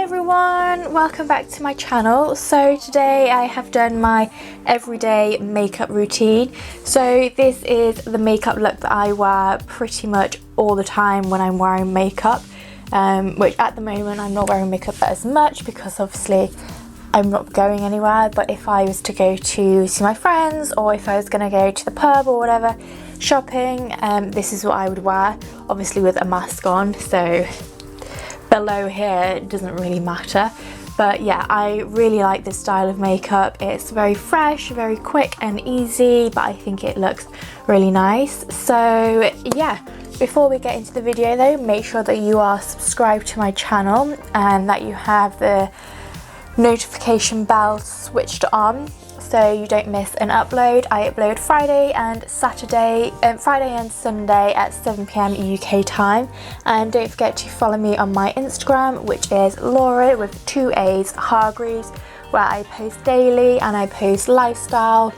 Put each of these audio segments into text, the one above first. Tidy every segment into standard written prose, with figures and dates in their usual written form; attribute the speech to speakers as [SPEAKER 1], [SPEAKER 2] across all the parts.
[SPEAKER 1] everyone, welcome back to my channel. So today I have done my everyday makeup routine. So this is the makeup look that I wear pretty much all the time when I'm wearing makeup, which at the moment I'm not wearing makeup as much because obviously I'm not going anywhere. But if I was to go to see my friends, or if I was going to go to the pub or whatever, shopping, this is what I would wear, obviously with a mask on, so below here it doesn't really matter. But yeah, I really like this style of makeup. It's very fresh, very quick and easy, but I think it looks really nice. So yeah, before we get into the video though, make sure that you are subscribed to my channel and that you have the notification bell switched on so you don't miss an upload. I upload Friday and Sunday at 7 PM UK time. And don't forget to follow me on my Instagram, which is Laura with 2 A's Hargreaves, where I post daily and I post lifestyle,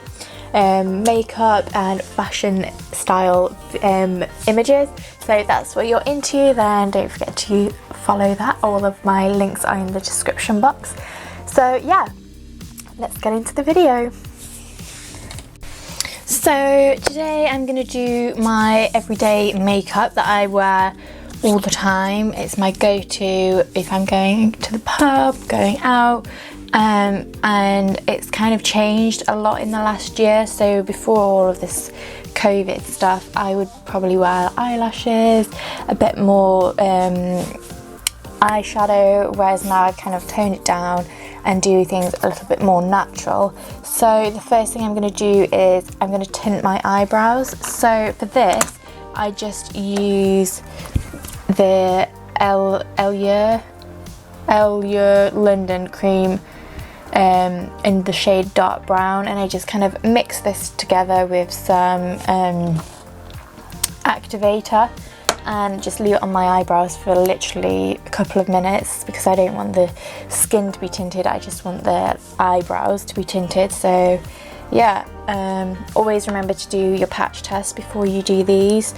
[SPEAKER 1] makeup and fashion style images. So that's what you're into, then don't forget to follow that. All of my links are in the description box. So yeah, let's get into the video. So today I'm going to do my everyday makeup that I wear all the time. It's my go-to if I'm going to the pub, going out, and it's kind of changed a lot in the last year. So before all of this COVID stuff, I would probably wear eyelashes, a bit more eyeshadow, whereas now I kind of tone it down and do things a little bit more natural. So the first thing I'm going to do is I'm going to tint my eyebrows. So for this I just use the Eyelashes London cream in the shade dark brown, and I just kind of mix this together with some activator and just leave it on my eyebrows for literally a couple of minutes, because I don't want the skin to be tinted, I just want the eyebrows to be tinted. So yeah, always remember to do your patch test before you do these.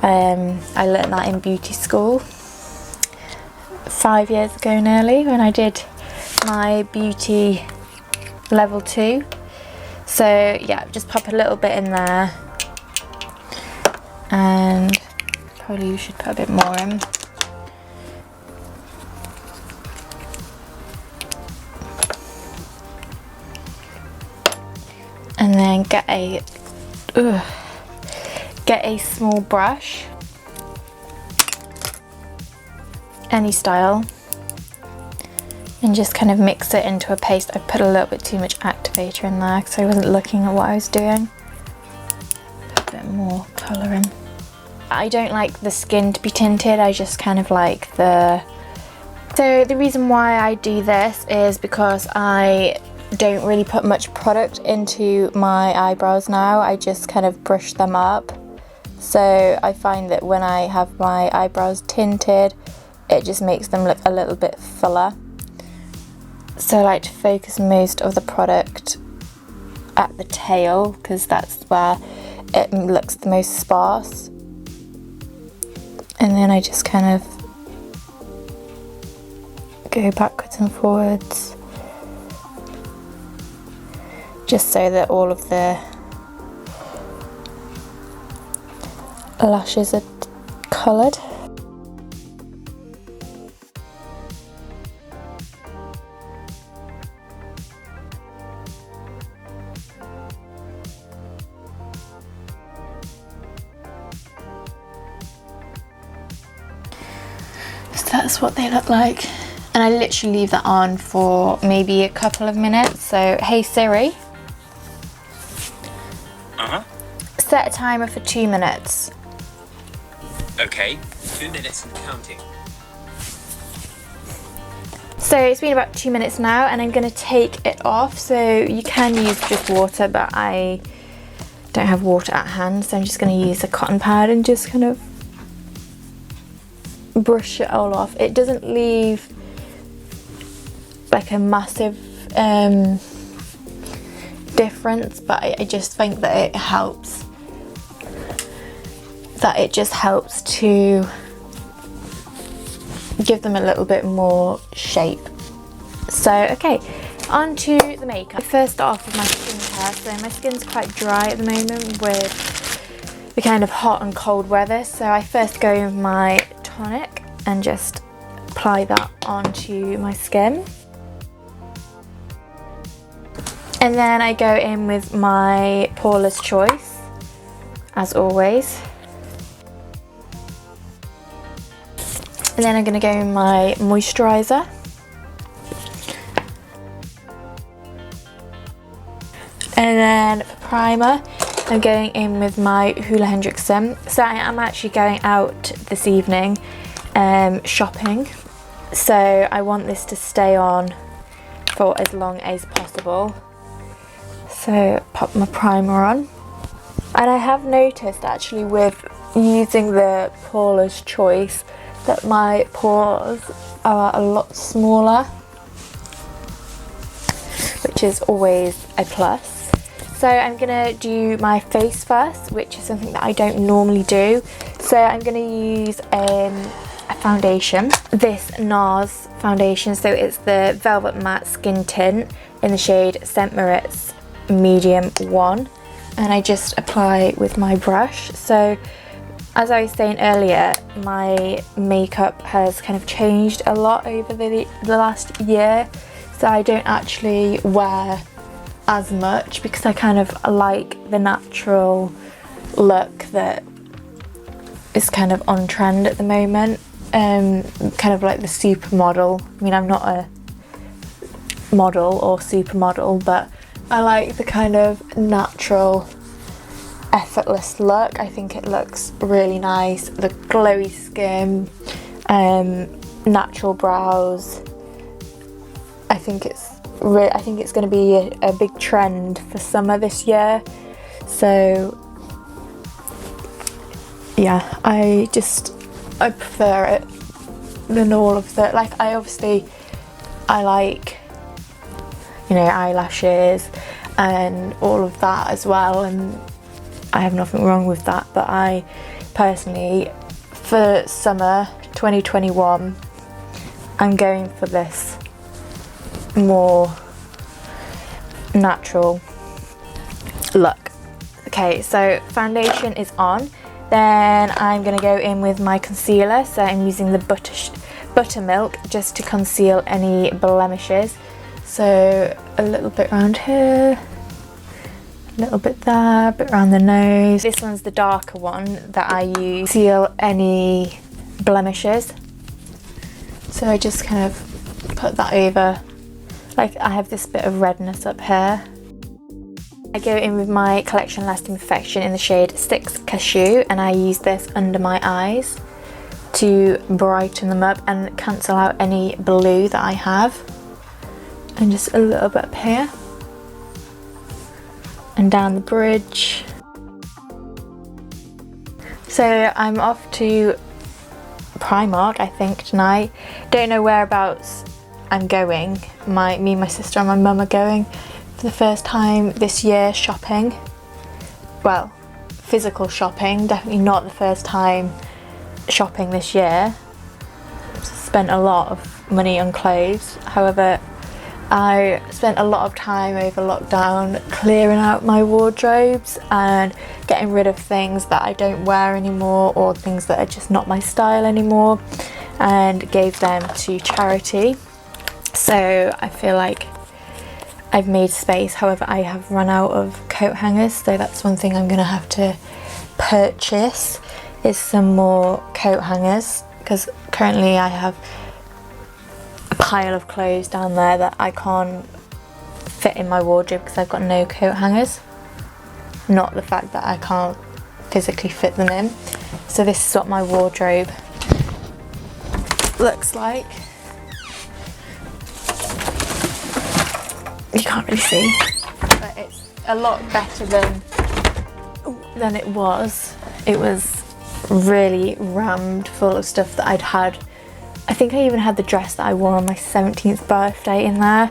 [SPEAKER 1] I learned that in beauty school 5 years ago nearly, when I did my beauty level 2. So yeah, just pop a little bit in there, and probably you should put a bit more in. And then get a small brush, any style, and just kind of mix it into a paste. I put a little bit too much activator in there because I wasn't looking at what I was doing. Put a bit more colour in. I don't like the skin to be tinted, I just kind of like the... So the reason why I do this is because I don't really put much product into my eyebrows now. I just kind of brush them up. So I find that when I have my eyebrows tinted, it just makes them look a little bit fuller. So I like to focus most of the product at the tail, because that's where it looks the most sparse. And then I just kind of go backwards and forwards, just so that all of the lashes are coloured. That's what they look like, and I literally leave that on for maybe a couple of minutes. So hey Siri, set a timer for 2 minutes.
[SPEAKER 2] Okay, 2 minutes and counting.
[SPEAKER 1] So it's been about 2 minutes now, and I'm going to take it off. So you can use just water, but I don't have water at hand, so I'm just going to use a cotton pad and just kind of brush it all off. It doesn't leave like a massive difference, but I just think that it helps. It just helps to give them a little bit more shape. So okay, on to the makeup. I first start off with my skincare. So my skin's quite dry at the moment with the kind of hot and cold weather. So I first go with my tonic and just apply that onto my skin. And then I go in with my Paula's Choice, as always. And then I'm going to go in my moisturiser. And then for primer, I'm going in with my Hoola Hendrickson. So I am actually going out this evening shopping. So I want this to stay on for as long as possible. So pop my primer on. And I have noticed actually with using the Paula's Choice that my pores are a lot smaller, which is always a plus. So I'm gonna do my face first, which is something that I don't normally do. So I'm gonna use a foundation, this NARS foundation. So it's the Velvet Matte Skin Tint in the shade Scent Merit's Medium 1, and I just apply with my brush. So as I was saying earlier, my makeup has kind of changed a lot over the last year, so I don't actually wear as much because I kind of like the natural look that is kind of on trend at the moment. Kind of like the supermodel. I mean, I'm not a model or supermodel, but I like the kind of natural, effortless look. I think it looks really nice. The glowy skin, natural brows. I think it's going to be a big trend for summer this year. So yeah, I prefer it than all of the, like, I like, you know, eyelashes and all of that as well, and I have nothing wrong with that, but I personally, for summer 2021, I'm going for this more natural look. Okay, so foundation is on. Then I'm going to go in with my concealer. So I'm using the Buttermilk just to conceal any blemishes. So a little bit around here, a little bit there, a bit around the nose. This one's the darker one that I use to conceal any blemishes. So I just kind of put that over. Like, I have this bit of redness up here. I go in with my Collection Lasting Perfection in the shade Six Cashew, and I use this under my eyes to brighten them up and cancel out any blue that I have. And just a little bit up here. And down the bridge. So I'm off to Primark, I think, tonight. Don't know whereabouts I'm going. Me, my sister and my mum are going for the first time this year shopping. Well, physical shopping, definitely not the first time shopping this year. Spent a lot of money on clothes. However, I spent a lot of time over lockdown clearing out my wardrobes and getting rid of things that I don't wear anymore, or things that are just not my style anymore, and gave them to charity. So I feel like I've made space. However, I have run out of coat hangers, so that's one thing I'm going to have to purchase, is some more coat hangers, because currently I have a pile of clothes down there that I can't fit in my wardrobe because I've got no coat hangers. Not the fact that I can't physically fit them in. So this is what my wardrobe looks like. You can't really see, but it's a lot better than it was. It was really rammed full of stuff that I'd had. I think I even had the dress that I wore on my 17th birthday in there.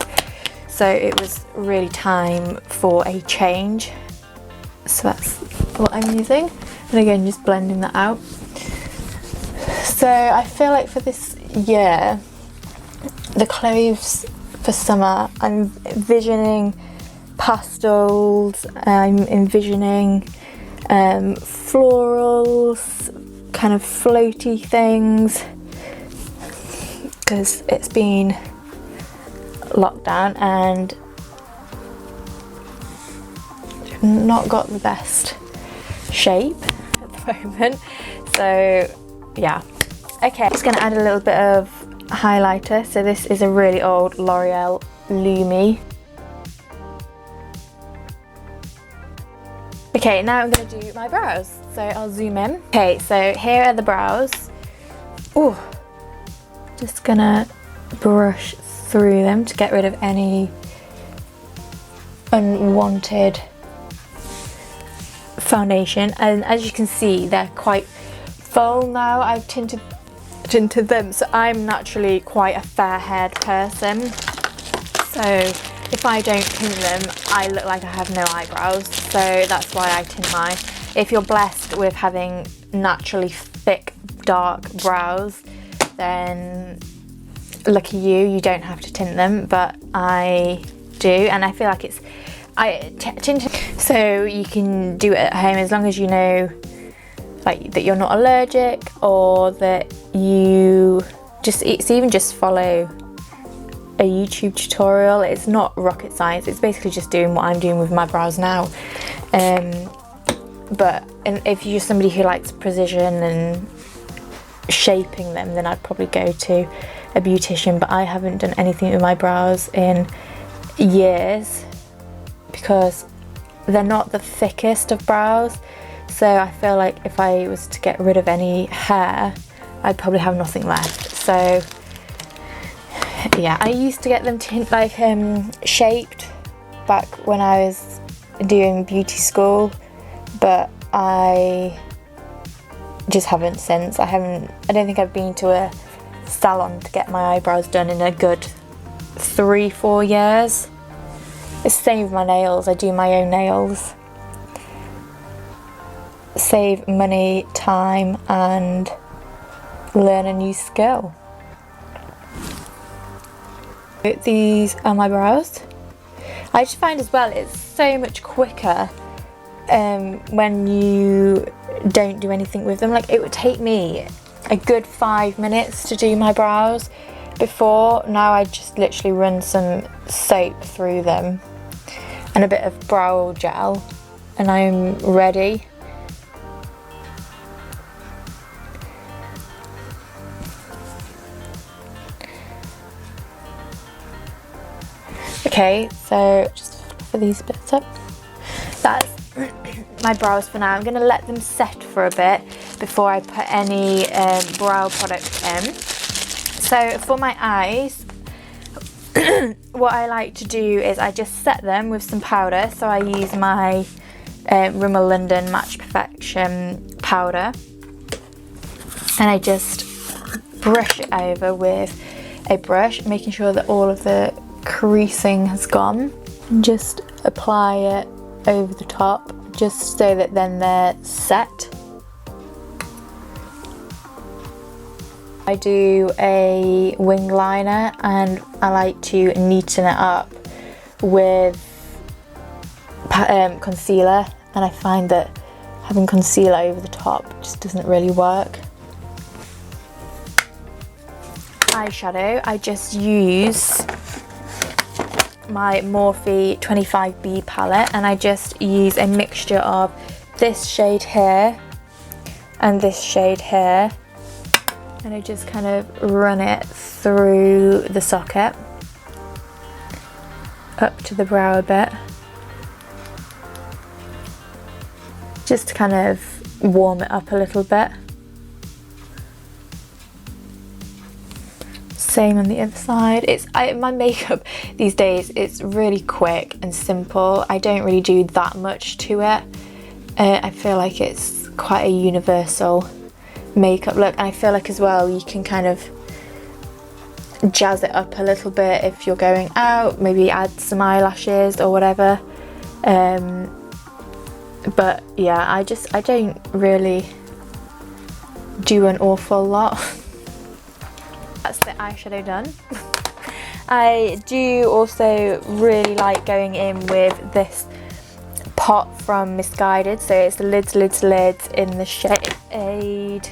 [SPEAKER 1] So it was really time for a change. So that's what I'm using. And again, just blending that out. So I feel like for this year, the clothes for summer, I'm envisioning pastels, I'm envisioning florals, kind of floaty things, because it's been lockdown and I've not got the best shape at the moment. So yeah, okay, just gonna add a little bit of highlighter. So this is a really old L'Oreal Lumi. Okay, now I'm going to do my brows, so I'll zoom in. Okay, so here are the brows. Ooh, just gonna brush through them to get rid of any unwanted foundation. And as you can see, they're quite full now. I've tinted them, so I'm naturally quite a fair-haired person. So if I don't tint them, I look like I have no eyebrows, so that's why I tint mine. If you're blessed with having naturally thick, dark brows, then lucky you, you don't have to tint them, but I do, and I feel like it's, tinted, so you can do it at home as long as you know like that you're not allergic, or that you just, it's even just follow a YouTube tutorial. It's not rocket science, it's basically just doing what I'm doing with my brows now. But if you're somebody who likes precision and shaping them, then I'd probably go to a beautician, but I haven't done anything with my brows in years because they're not the thickest of brows, so I feel like if I was to get rid of any hair, I'd probably have nothing left. So yeah, I used to get them shaped back when I was doing beauty school, but I just haven't since. I don't think I've been to a salon to get my eyebrows done in a good 3-4 years. It's the same with my nails. I do my own nails. Save money, time, and learn a new skill. These are my brows. I just find as well it's so much quicker when you don't do anything with them. Like, it would take me a good 5 minutes to do my brows before. Now I just literally run some soap through them and a bit of brow gel and I'm ready. Okay, so just for these bits up. That's my brows for now. I'm going to let them set for a bit before I put any brow product in. So for my eyes, what I like to do is I just set them with some powder. So I use my Rimmel London Match Perfection powder and I just brush it over with a brush, making sure that all of the creasing has gone, and just apply it over the top just so that then they're set. I do a wing liner and I like to neaten it up with concealer, and I find that having concealer over the top just doesn't really work. Eyeshadow, I just use my Morphe 25B palette and I just use a mixture of this shade here and this shade here, and I just kind of run it through the socket up to the brow a bit, just to kind of warm it up a little bit. Same on the other side. My makeup these days, it's really quick and simple. I don't really do that much to it. I feel like it's quite a universal makeup look, and I feel like as well you can kind of jazz it up a little bit if you're going out, maybe add some eyelashes or whatever. But yeah, I don't really do an awful lot. eyeshadow done. I do also really like going in with this pot from Misguided, so it's the lids in the shade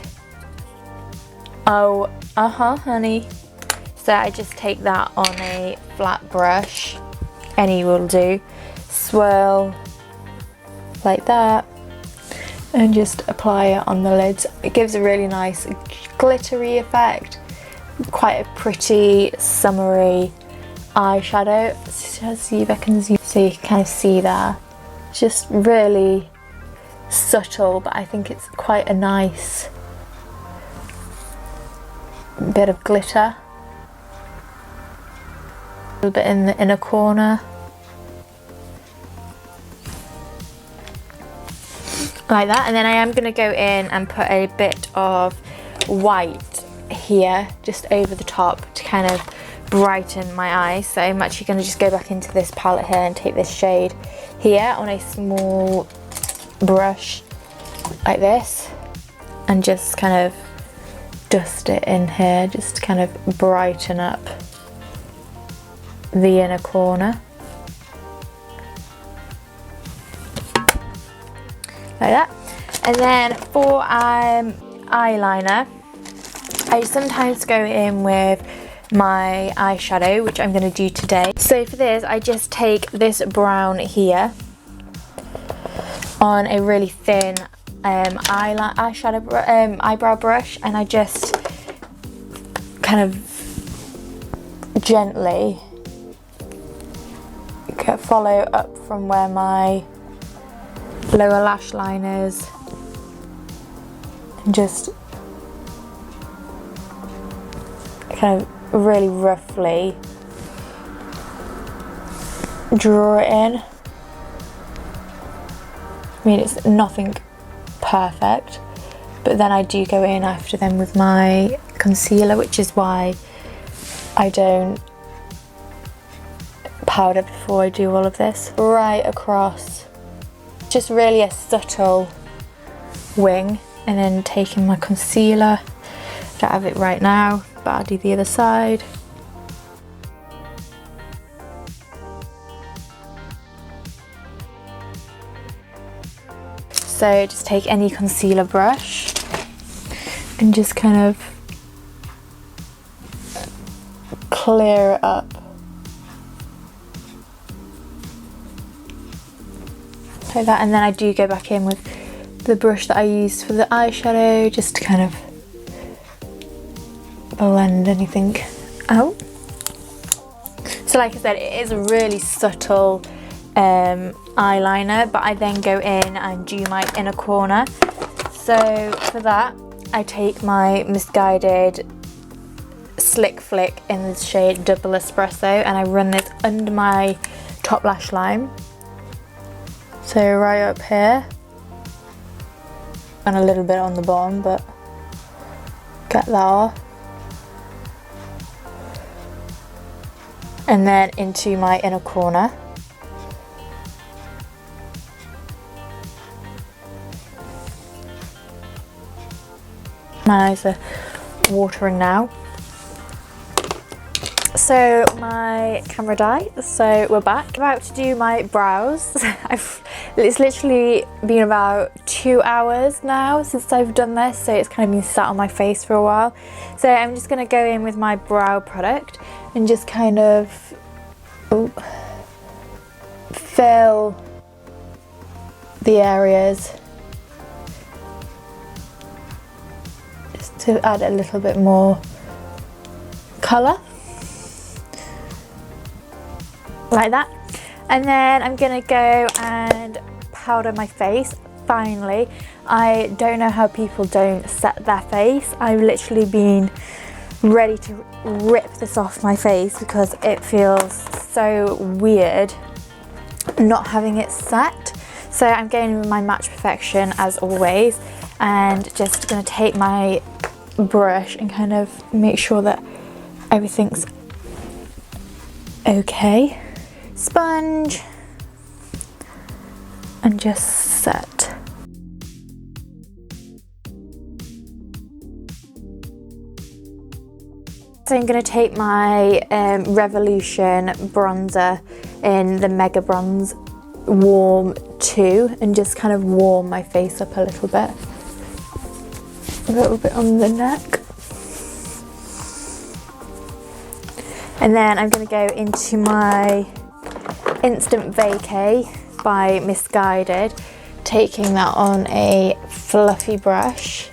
[SPEAKER 1] Oh honey. So I just take that on a flat brush, any will do, swirl like that, and just apply it on the lids. It gives a really nice glittery effect, quite a pretty summery eyeshadow. Let's see if I can zoom so you can kind of see there. It's just really subtle, but I think it's quite a nice bit of glitter. A little bit in the inner corner. Like that, and then I am going to go in and put a bit of white here just over the top to kind of brighten my eyes. So I'm actually going to just go back into this palette here and take this shade here on a small brush like this and just kind of dust it in here, just to kind of brighten up the inner corner like that. And then for eyeliner, I sometimes go in with my eyeshadow, which I'm going to do today. So for this, I just take this brown here on a really thin eyebrow brush, and I just kind of gently follow up from where my lower lash line is, and just kind of really roughly draw it in. I mean, it's nothing perfect, but then I do go in after them with my concealer, which is why I don't powder before I do all of this. Right across, just really a subtle wing, and then taking my concealer. Don't have it right now, but I'll do the other side. So just take any concealer brush and just kind of clear it up. Like that, and then I do go back in with the brush that I used for the eyeshadow, just to kind of blend anything out. So like I said, it is a really subtle eyeliner, but I then go in and do my inner corner. So for that, I take my Misguided Slick Flick in the shade Double Espresso, and I run this under my top lash line. So right up here, and a little bit on the bottom, but get that off. And then into my inner corner. My eyes are watering now. So my camera died, so we're back. I'm about to do my brows. It's literally been about 2 hours now since I've done this, so it's kind of been sat on my face for a while. So I'm just going to go in with my brow product and just kind of fill the areas, just to add a little bit more colour. Like that. And then I'm gonna go and powder my face. Finally, I don't know how people don't set their face. I've literally been ready to rip this off my face because it feels so weird not having it set. So I'm going with my Match Perfection as always, and just gonna take my brush and kind of make sure that everything's okay. Sponge and just set. So I'm going to take my Revolution bronzer in the Mega Bronze Warm 2 and just kind of warm my face up a little bit. A little bit on the neck. And then I'm going to go into my Instant Vacay by Misguided, taking that on a fluffy brush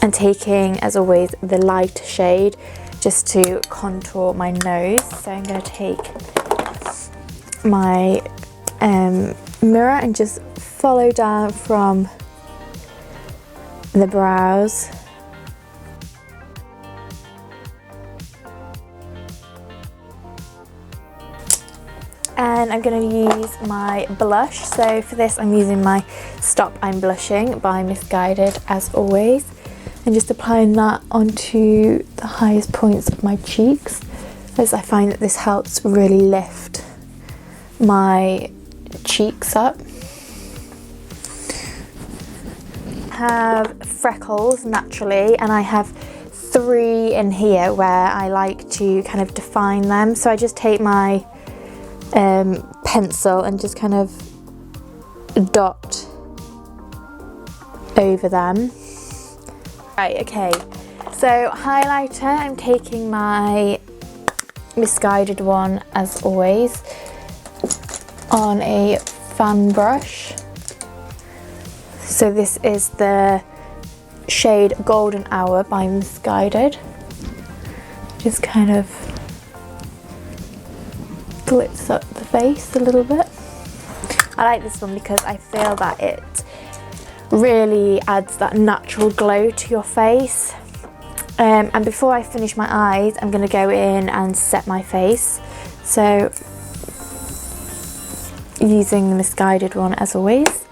[SPEAKER 1] and taking, as always, the lighter shade just to contour my nose. So I'm going to take my mirror and just follow down from the brows. And I'm going to use my blush. So for this I'm using my Stop I'm Blushing by Misguided, as always, and just applying that onto the highest points of my cheeks, as I find that this helps really lift my cheeks up. I have freckles naturally, and I have 3 in here where I like to kind of define them. So I just take my pencil and just kind of dot over them. Right, okay, so highlighter, I'm taking my Misguided one, as always, on a fan brush. So this is the shade Golden Hour by Misguided. Just kind of glitz up the face a little bit. I like this one because I feel that it really adds that natural glow to your face. And before I finish my eyes, I'm going to go in and set my face. So using the Misguided one, as always.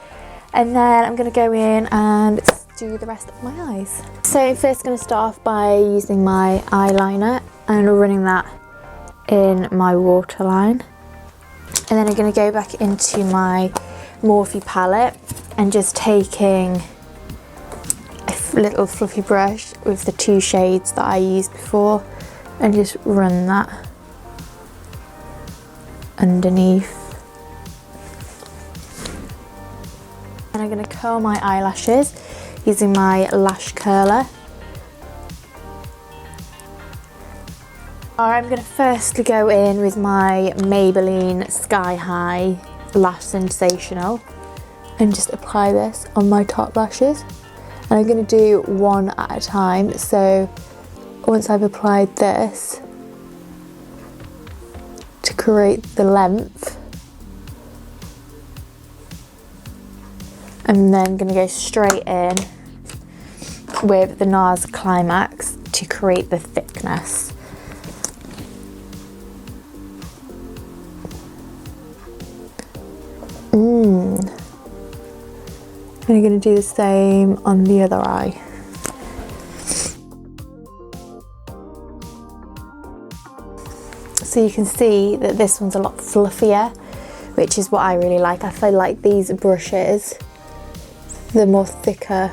[SPEAKER 1] And then I'm going to go in and do the rest of my eyes. So I'm first going to start off by using my eyeliner and running that in my waterline. And then I'm going to go back into my Morphe palette and just taking a little fluffy brush with the 2 shades that I used before and just run that underneath. And I'm going to curl my eyelashes using my lash curler. I'm going to firstly go in with my Maybelline Sky High Lash Sensational and just apply this on my top lashes. And I'm going to do one at a time. So once I've applied this, to create the length, I'm then going to go straight in with the NARS Climax to create the thickness. And I'm going to do the same on the other eye. So you can see that this one's a lot fluffier, which is what I really like. I feel like these brushes, the more thicker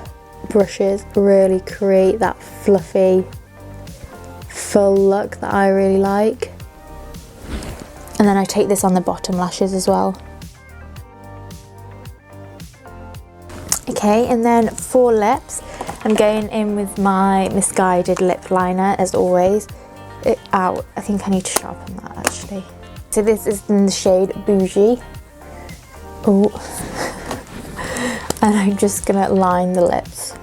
[SPEAKER 1] brushes, really create that fluffy, full look that I really like. And then I take this on the bottom lashes as well. Okay, and then for lips, I'm going in with my Misguided lip liner, as always. I think I need to sharpen that actually. So this is in the shade Bougie. Oh, and I'm just gonna line the lips.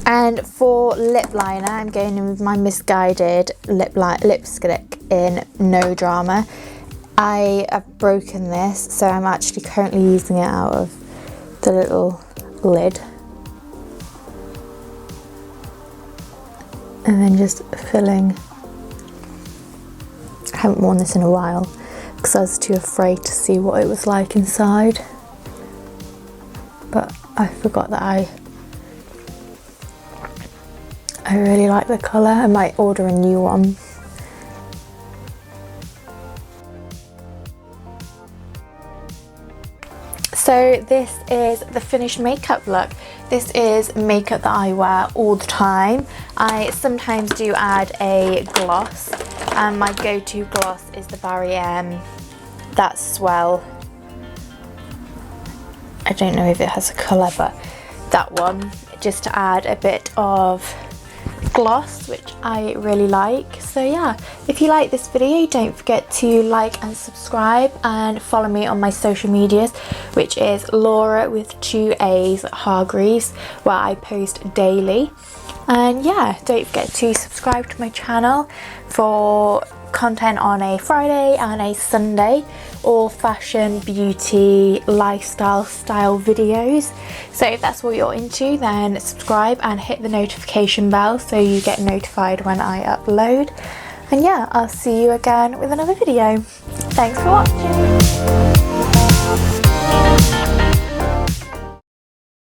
[SPEAKER 1] And for lip liner, I'm going in with my Misguided lipstick in No Drama. I have broken this, so I'm actually currently using it out of the little lid. And then just filling. I haven't worn this in a while because I was too afraid to see what it was like inside. But I forgot that I really like the colour. I might order a new one. So this is the finished makeup look. This is makeup that I wear all the time. I sometimes do add a gloss, and my go-to gloss is the Barry M. That Swell. I don't know if it has a colour, but that one, just to add a bit of gloss, which I really like. So yeah, if you like this video, don't forget to like and subscribe, and follow me on my social medias, which is Laura with 2 A's Hargreaves, where I post daily. And yeah, don't forget to subscribe to my channel for content on a Friday and a Sunday, all fashion, beauty, lifestyle style videos. So if that's what you're into, then subscribe and hit the notification bell so you get notified when I upload. And yeah, I'll see you again with another video. Thanks for watching.